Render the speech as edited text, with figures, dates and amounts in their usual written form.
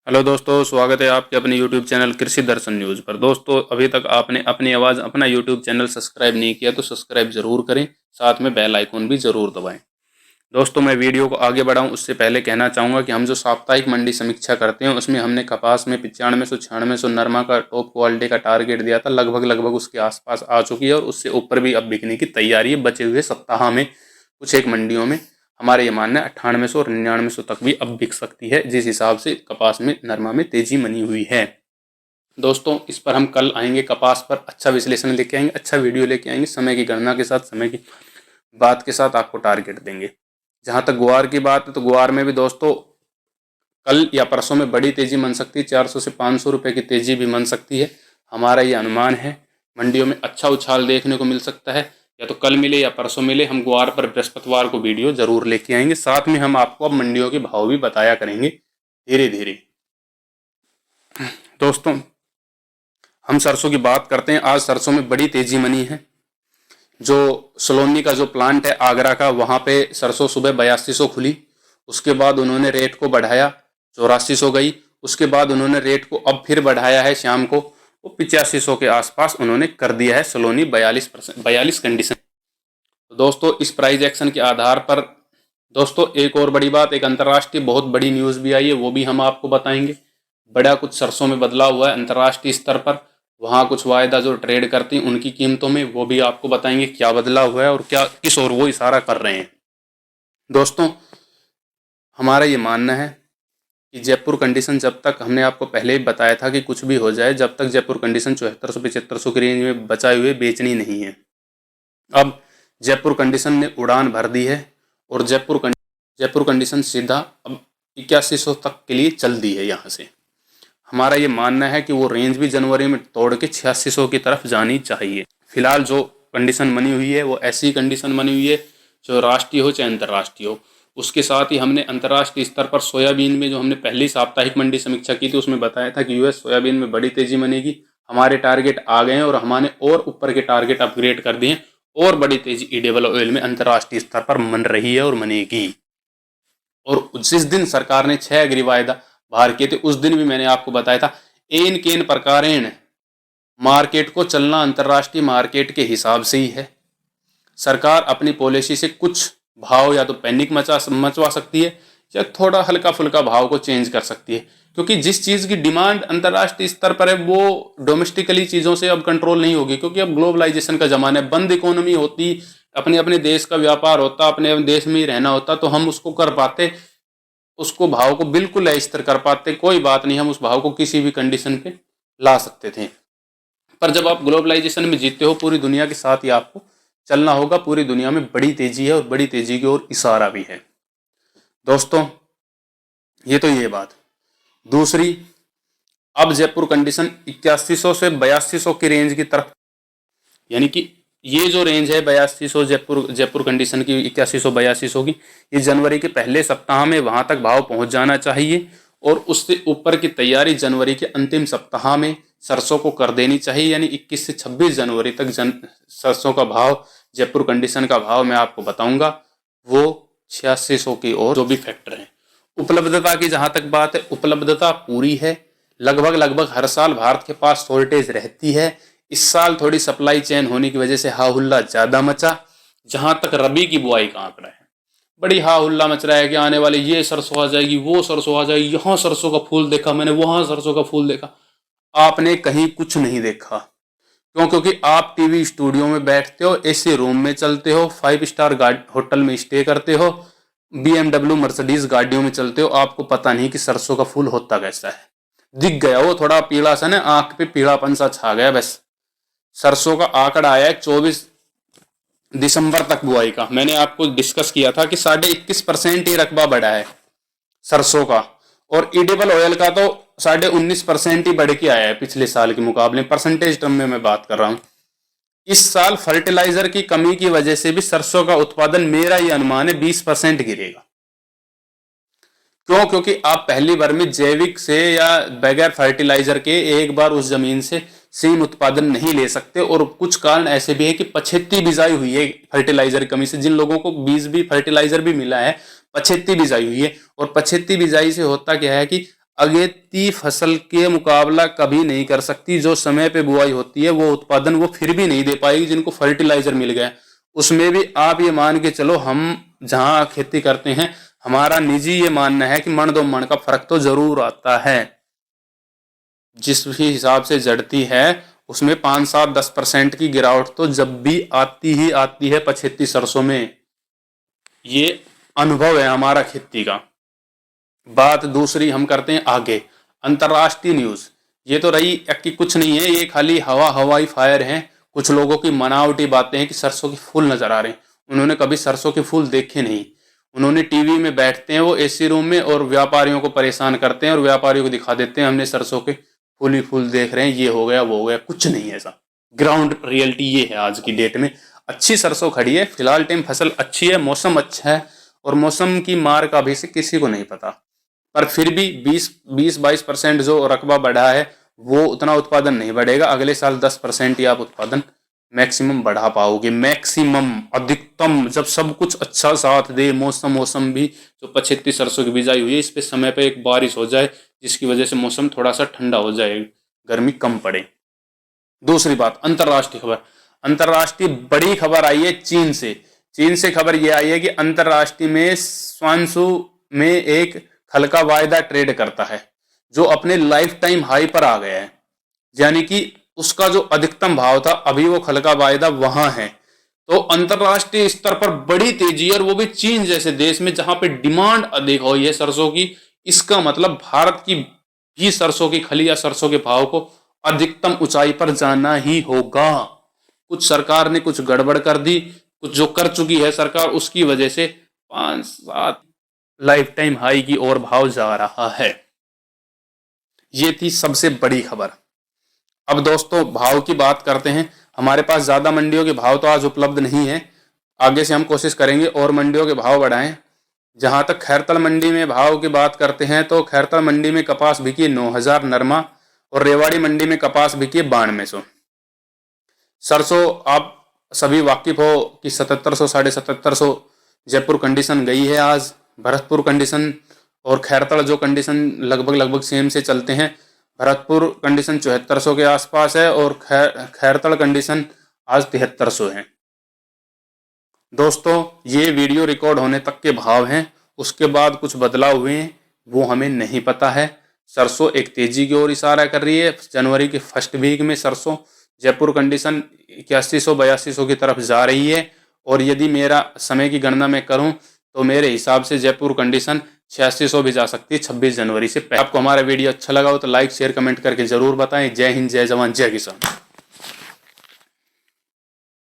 Hello दोस्तों, स्वागत है आपके अपने YouTube चैनल कृषि दर्शन न्यूज़ पर। दोस्तों, अभी तक आपने अपनी आवाज़ अपना YouTube चैनल सब्सक्राइब नहीं किया तो सब्सक्राइब जरूर करें, साथ में बेल आइकन भी जरूर दबाएं। दोस्तों, मैं वीडियो को आगे बढ़ाऊं उससे पहले कहना चाहूँगा कि हम जो साप्ताहिक मंडी समीक्षा करते हैं उसमें हमने कपास में 95-96 नरमा का टॉप क्वालिटी का टारगेट दिया था। लगभग उसके आसपास आ चुकी है और उससे ऊपर भी अब बिकने की तैयारी है। बचे हुए सप्ताह में कुछ एक मंडियों में हमारे ये मानना है 9800 और 9900 तक भी अब बिक सकती है, जिस हिसाब से कपास में नरमा में तेजी बनी हुई है। दोस्तों, इस पर हम कल आएंगे, कपास पर अच्छा विश्लेषण लेके आएंगे, अच्छा वीडियो लेके आएंगे, समय की गणना के साथ, समय की बात के साथ आपको टारगेट देंगे। जहां तक गुआर की बात है तो गुआर में भी दोस्तों कल या परसों में बड़ी तेजी बन सकती है। 400 से 500 रुपए की तेजी भी बन सकती है। हमारा ये अनुमान है। मंडियों में अच्छा उछाल देखने को मिल सकता है, या तो कल मिले या परसों मिले। हम गुआर पर बृहस्पतिवार को वीडियो जरूर लेके आएंगे, साथ में हम आपको अब मंडियों के भाव भी बताया करेंगे धीरे धीरे। दोस्तों, हम सरसों की बात करते हैं। आज सरसों में बड़ी तेजी बनी है। जो सलोनी का जो प्लांट है आगरा का, वहां पे सरसों सुबह 8200 खुली। उसके बाद उन्होंने रेट को बढ़ाया, 8400 गई। उसके बाद उन्होंने रेट को अब फिर बढ़ाया है शाम को, वो 8500 के आसपास उन्होंने कर दिया है सलोनी 42 कंडीशन। तो दोस्तों, इस प्राइस एक्शन के आधार पर दोस्तों एक और बड़ी बात, एक अंतर्राष्ट्रीय बहुत बड़ी न्यूज़ भी आई है, वो भी हम आपको बताएंगे। बड़ा कुछ सरसों में बदलाव हुआ है अंतर्राष्ट्रीय स्तर पर। वहाँ कुछ वायदा जो ट्रेड करती उनकी कीमतों में, वो भी आपको बताएंगे क्या बदलाव हुआ है और क्या किस ओर वो इशारा कर रहे हैं। दोस्तों, हमारा ये मानना है कि जयपुर कंडीशन, जब तक हमने आपको पहले ही बताया था कि कुछ भी हो जाए, जब तक जयपुर कंडीशन 7400-7500 की रेंज में बचाए हुए बेचनी नहीं है। अब जयपुर कंडीशन ने उड़ान भर दी है और जयपुर कंडीशन सीधा अब 8100 तक के लिए चल दी है। यहाँ से हमारा ये मानना है कि वो रेंज भी जनवरी में तोड़ के 8600 की तरफ जानी चाहिए। फिलहाल जो कंडीशन बनी हुई है वो ऐसी कंडीशन बनी हुई है जो राष्ट्रीय हो चाहे अंतर्राष्ट्रीय हो। उसके साथ ही हमने अंतर्राष्ट्रीय स्तर पर सोयाबीन में जो हमने पहली साप्ताहिक मंडी समीक्षा की थी उसमें बताया था कि यूएस सोयाबीन में बड़ी तेजी बनेगी। हमारे टारगेट आ गए हैं और हमने और ऊपर के टारगेट अपग्रेड कर दिए। और बड़ी तेजी ईडेबल ऑयल में अंतर्राष्ट्रीय स्तर पर मन रही है और बनेगी। और जिस दिन सरकार ने 6 अग्री वायदा बाहर किए थे उस दिन भी मैंने आपको बताया था, एन केन प्रकारेण मार्केट को चलना अंतर्राष्ट्रीय मार्केट के हिसाब से ही है। सरकार अपनी पॉलिसी से कुछ भाव या तो पैनिक मचवा सकती है या थोड़ा हल्का फुल्का भाव को चेंज कर सकती है, क्योंकि जिस चीज की डिमांड अंतर्राष्ट्रीय स्तर पर है वो डोमेस्टिकली चीजों से अब कंट्रोल नहीं होगी, क्योंकि अब ग्लोबलाइजेशन का जमाना है। बंद इकोनॉमी होती, अपने अपने देश का व्यापार होता, अपने देश में ही रहना होता तो हम उसको कर पाते, उसको भाव को बिल्कुल अस्थिर कर पाते। कोई बात नहीं, हम उस भाव को किसी भी कंडीशन पे ला सकते थे। पर जब आप ग्लोबलाइजेशन में जीते हो, पूरी दुनिया के साथ ही आपको चलना होगा। पूरी दुनिया में बड़ी तेजी है और बड़ी तेजी की ओर इशारा भी है। दोस्तों, ये तो ये बात। दूसरी, अब जयपुर कंडीशन 8100 से 8200 की रेंज की तरफ, यानी कि ये जो रेंज है 8200 जयपुर कंडीशन की, 8100-8200 की, ये जनवरी के पहले सप्ताह में वहां तक भाव पहुंच जाना चाहिए और उससे ऊपर की तैयारी जनवरी के अंतिम सप्ताह में सरसों को कर देनी चाहिए। यानी 21 से 26 जनवरी तक सरसों का भाव, जयपुर कंडीशन का भाव मैं आपको बताऊंगा, वो 8600 की ओर जो भी फैक्टर है। उपलब्धता की जहां तक बात है, उपलब्धता पूरी है। लगभग हर साल भारत के पास शॉर्टेज रहती है। इस साल थोड़ी सप्लाई चेन होने की वजह से हा हुल्ला ज्यादा मचा। जहां तक रबी की बुआई का आंकड़ा है, बड़ी हा हुल्ला मच रहा है कि आने वाले ये सरसों आ जाएगी, वो सरसों आ जाएगी, यहां सरसों का फूल देखा मैंने, वहां सरसों का फूल देखा। आपने कहीं कुछ नहीं देखा। क्यों? क्योंकि आप टीवी स्टूडियो में बैठते हो, एसी रूम में चलते हो, 5 स्टार होटल में स्टे करते हो, BMW मर्सिडीज गाड़ियों में चलते हो, आपको पता नहीं कि सरसों का फूल होता कैसा है। दिख गया वो थोड़ा पीला सा ना, आंख पे पीलापन सा छा गया बस। सरसों का आंकड़ा आया है 24 दिसंबर तक बुआई का। मैंने आपको डिस्कस किया था कि 21.5% ही रकबा बढ़ा है सरसों का, और ईडेबल ऑयल का तो 19.5% ही बढ़ के आया है पिछले साल के मुकाबले। परसेंटेज टर्म में मैं बात कर रहा हूं। इस साल फर्टिलाइजर की कमी की वजह से भी सरसों का उत्पादन, मेरा ये अनुमान है, 20% गिरेगा। क्यों? क्योंकि आप पहली बार में जैविक से या बगैर फर्टिलाइजर के एक बार उस जमीन से सेम उत्पादन नहीं ले सकते। और कुछ कारण ऐसे भी है कि पछेती बिजाई हुई है फर्टिलाइजर की कमी से। जिन लोगों को बीज भी फर्टिलाइजर भी मिला है, पछेती बिजाई हुई है। और पछेती बिजाई से होता क्या है कि अगेती फसल के मुकाबला कभी नहीं कर सकती। जो समय पे बुआई होती है वो उत्पादन वो फिर भी नहीं दे पाएगी जिनको फर्टिलाइजर मिल गया। उसमें भी आप ये मान के चलो, हम जहां खेती करते हैं, हमारा निजी ये मानना है कि मन दो मन का फर्क तो जरूर आता है। जिस भी हिसाब से जड़ती है उसमें 5-7-10% की गिरावट तो जब भी आती ही आती है पछेती सरसों में। ये अनुभव है हमारा खेती का। बात दूसरी हम करते हैं आगे, अंतर्राष्ट्रीय न्यूज। ये तो रही कि कुछ नहीं है, ये खाली हवाई फायर है। कुछ लोगों की बनावटी बातें हैं कि सरसों के फूल नजर आ रहे हैं। उन्होंने कभी सरसों के फूल देखे नहीं। उन्होंने टीवी में बैठते हैं वो एसी रूम में और व्यापारियों को परेशान करते हैं और व्यापारियों को दिखा देते हैं हमने सरसों के फूल ही फूल देख रहे हैं, ये हो गया वो हो गया। कुछ नहीं है ऐसा। ग्राउंड रियलिटी ये है आज की डेट में। अच्छी सरसों खड़ी है, फिलहाल टाइम फसल अच्छी है, मौसम अच्छा है और मौसम की मार का भी से किसी को नहीं पता। पर फिर भी 20-22% जो रकबा बढ़ा है वो उतना उत्पादन नहीं बढ़ेगा। अगले साल 10% ही आप उत्पादन मैक्सिमम बढ़ा पाओगे। मैक्सिमम, अधिकतम, जब सब कुछ अच्छा साथ दे, मौसम भी, जो 75 सरसों की बिजाई हुई है इस पे समय पे एक बारिश हो जाए जिसकी वजह से मौसम थोड़ा सा ठंडा हो जाए, गर्मी कम पड़े। दूसरी बात, अंतरराष्ट्रीय खबर। अंतरराष्ट्रीय बड़ी खबर आई है चीन से। चीन से खबर यह आई है कि अंतरराष्ट्रीय में स्वांसू में एक खल का वायदा ट्रेड करता है जो अपने लाइफ टाइम हाई पर आ गया है। यानी कि उसका जो अधिकतम भाव था अभी वो खल का वायदा वहां है। तो अंतरराष्ट्रीय स्तर पर बड़ी तेजी, और वो भी चीन जैसे देश में जहां पे डिमांड अधिक हुई है सरसों की। इसका मतलब भारत की भी सरसों की खली या सरसों के भाव को अधिकतम ऊंचाई पर जाना ही होगा। कुछ सरकार ने कुछ गड़बड़ कर दी, कुछ जो कर चुकी है सरकार उसकी वजह से 5-7 लाइफ टाइम हाई की ओर भाव जा रहा है। ये थी सबसे बड़ी खबर। अब दोस्तों भाव की बात करते हैं। हमारे पास ज्यादा मंडियों के भाव तो आज उपलब्ध नहीं है। आगे से हम कोशिश करेंगे और मंडियों के भाव बढ़ाएं। जहां तक खैरतल मंडी में भाव की बात करते हैं तो खैरतल मंडी में कपास बिकी 9,000 नरमा और रेवाड़ी मंडी में कपास बिकी 9200। सरसों आप सभी वाकिफ हो कि 7700 7,700 जयपुर कंडीशन गई है आज। भरतपुर कंडीशन और खैरतल जो कंडीशन लगभग सेम से चलते हैं। भरतपुर कंडीशन 7400 के आसपास है और खैरतल कंडीशन आज 7300 है। दोस्तों ये वीडियो रिकॉर्ड होने तक के भाव हैं, उसके बाद कुछ बदलाव हुए हैं वो हमें नहीं पता है। सरसों एक तेजी की ओर इशारा कर रही है। जनवरी के फर्स्ट वीक में सरसों जयपुर कंडीशन 8100-8200 की तरफ जा रही है। और यदि मेरा समय की गणना मैं करूं तो मेरे हिसाब से जयपुर कंडीशन 8600 भी जा सकती है 26 जनवरी से पहले। आपको हमारा वीडियो अच्छा लगा हो तो लाइक शेयर कमेंट करके जरूर बताएं। जय हिंद, जय जवान, जय किसान।